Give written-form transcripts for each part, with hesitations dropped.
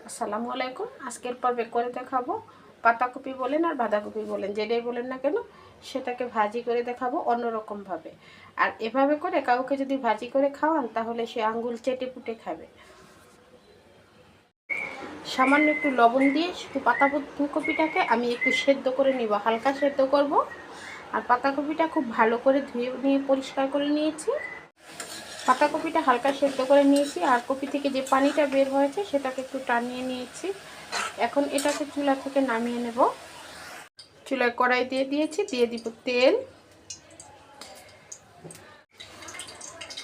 আসসালামু আলাইকুম। আজকের পর্বে করে দেখাবো পাতাকপি বলেন আর বাঁধাকপি বলেন, যেটাই বলেন না কেন, সেটাকে ভাজি করে দেখাবো অন্যরকমভাবে। আর এভাবে করে কাউকে যদি ভাজি করে খাওয়ান তাহলে সে আঙ্গুল চেটে পুটে খাবে। সামান্য একটু লবণ দিয়ে শুধু পাতাকপিটাকে আমি একটু সেদ্ধ করে নিব, হালকা সেদ্ধ করব। আর পাতাকপিটা খুব ভালো করে ধুয়ে নিয়ে পরিষ্কার করে নিয়েছি। পাতাকপিটা হালকা সেদ্ধ করে নিয়েছি, আর কপি থেকে যে পানিটা বের হয়েছে সেটাকে একটু টানিয়ে নিয়েছি। এখন এটাকে চুলা থেকে নামিয়ে নেব। চুলায় কড়াই দিয়ে দিয়েছি, দিয়ে দিব তেল,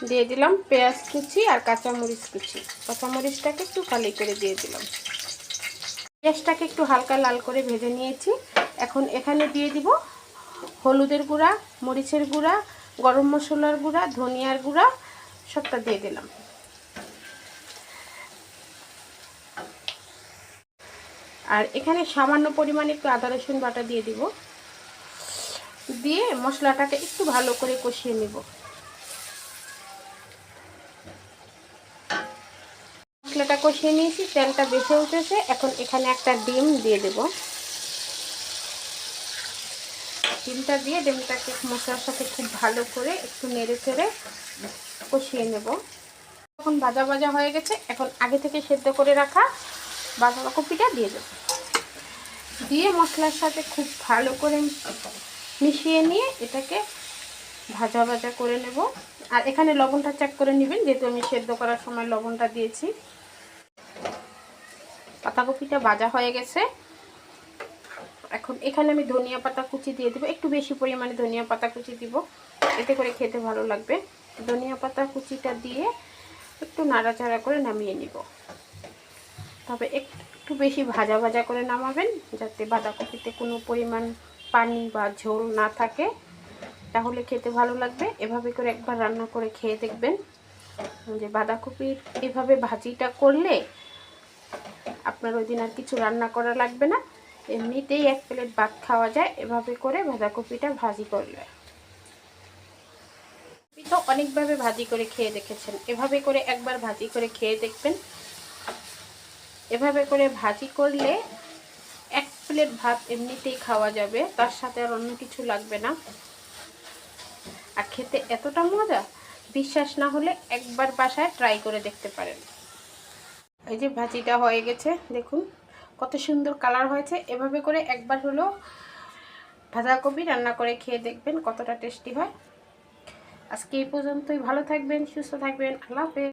দিয়ে দিলাম পেঁয়াজ কুচি আর কাঁচামরিচ কুচি। কাঁচামরিচটাকে একটু ফালি করে দিয়ে দিলাম। পেঁয়াজটাকে একটু হালকা লাল করে ভেজে নিয়েছি। এখন এখানে দিয়ে দিব হলুদের গুঁড়া, মরিচের গুঁড়া, গরম মশলার গুঁড়া, ধনিয়ার গুঁড়া, সবটা দিয়ে দিলাম। আর এখানে সামান্য পরিমাণে একটু আদা রসুন বাটা দিয়ে দিব, দিয়ে মশলাটাকে একটু ভালো করে কষিয়ে নেব। মশলাটা কষিয়ে নিয়েছি, তেলটা বেশি উঠেছে। এখন এখানে একটা ডিম দিয়ে দেব। ডিমটা দিয়ে ডিমটাকে মশলার সাথে খুব ভালো করে একটু নেড়ে চেড়ে কষিয়ে নেব। এখন ভাজা ভাজা হয়ে গেছে। এখন আগে থেকে সেদ্ধ করে রাখা বাঁধাকপিটা দিয়ে দেব, দিয়ে মশলার সাথে খুব ভালো করে মিশিয়ে নিয়ে এটাকে ভাজা ভাজা করে নেব। আর এখানে লবণটা চেক করে নেবেন, যেহেতু আমি সেদ্ধ করার সময় লবণটা দিয়েছি। পাতাকপিটা ভাজা হয়ে গেছে। এখন এখানে আমি ধনিয়া পাতা কুচি দিয়ে দেবো, একটু বেশি পরিমাণে ধনিয়া পাতা কুচি দিব, এতে করে খেতে ভালো লাগবে। ধনিয়া পাতা কুচিটা দিয়ে একটু নাড়াচাড়া করে নামিয়ে নিব। তবে একটু বেশি ভাজা ভাজা করে নামাবেন, যাতে বাঁধাকপিতে কোনো পরিমাণ পানি বা ঝোল না থাকে, তাহলে খেতে ভালো লাগবে। এভাবে করে একবার রান্না করে খেয়ে দেখবেন যে বাঁধাকপির এভাবে ভাজিটা করলে আপনার ওই দিন আর কিছু রান্না করা লাগবে না, এমনিতেই এক প্লেট ভাত খাওয়া যায় এভাবে করে বাঁধাকপিটা ভাজি করলে। তো অনেকভাবে ভাজি করে খেয়ে দেখেছেন, এভাবে করে একবার ভাজি করে খেয়ে দেখবেন। এভাবে করে ভাজি করলে এক প্লেট ভাত এমনিতেই খাওয়া যাবে, তার সাথে আর অন্য কিছু লাগবে না। আর খেতে এতটা মজা, বিশ্বাস না হলে একবার বাসায় ট্রাই করে দেখতে পারেন। এই যে ভাজিটা হয়ে গেছে, দেখুন কত সুন্দর কালার হয়েছে। এভাবে করে একবার হলো বাঁধাকপি রান্না করে খেয়ে দেখবেন কতটা টেস্টি হয়। আজকে এই পর্যন্তই। ভালো থাকবেন, সুস্থ থাকবেন। আল্লাহ হাফেজ।